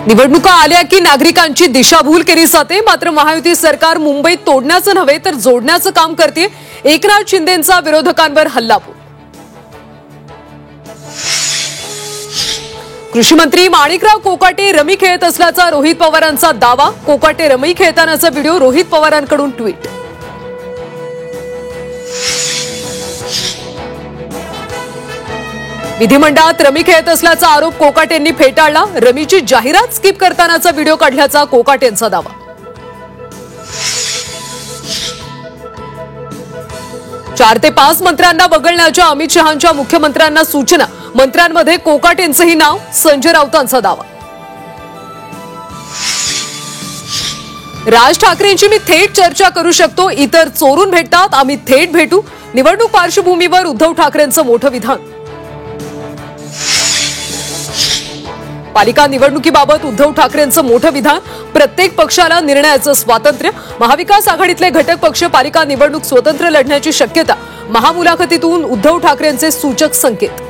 निवडणुका आल्या की नागरिकांची दिशाभूल केली जाते। मात्र महायुती सरकार मुंबईत तोडण्याचं नव्हे तर जोडण्याचं काम करते। एकनाथ शिंदेंचा विरोधकांवर हल्लाबोल। कृषी मंत्री माणिकराव कोकाटे रमी खेळत असल्याचा रोहित पवारांचा दावा। कोकाटे रमी खेळतानाचा व्हिडिओ रोहित पवारांकडून ट्विट। विधिमंडळात रमी खेळत असल्याचा आरोप कोकाटेंनी फेटाळला। रमीची जाहिरात स्किप करतानाचा व्हिडिओ काढल्याचा कोकाटेंचा दावा। चार ते 5 मंत्र्यांना वगळण्याच्या अमित शहांच्या मुख्यमंत्र्यांना सूचना। मंत्र्यांमध्ये कोकाटेंचंही नाव। संजय राऊतांचा दावा। राज ठाकरेंची मी थेट चर्चा करू शकतो, इतर चोरून भेटतात, आम्ही थेट भेटू। निवडणूक पार्श्वभूमीवर उद्धव ठाकरेंचं मोठं विधान। पालिका निवडणुकीबाबत उद्धव ठाकरेंचं मोठं विधान। प्रत्येक पक्षाला निर्णयाचं स्वातंत्र्य। महाविकास आघाडीतले घटक पक्ष पालिका निवडणूक स्वतंत्र लढण्याची शक्यता। महामुलाखतीतून उद्धव ठाकरेंचे सूचक संकेत।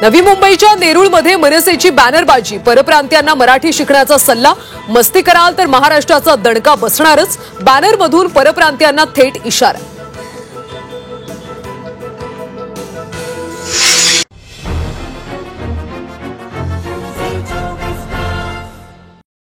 नवी मुंबईच्या नेरूळमध्ये मनसेची बॅनरबाजी। परप्रांतीयांना मराठी शिकण्याचा सल्ला। मस्ती कराल तर महाराष्ट्राचा दणका बसणारच। बॅनरमधून परप्रांतीयांना थेट इशारा।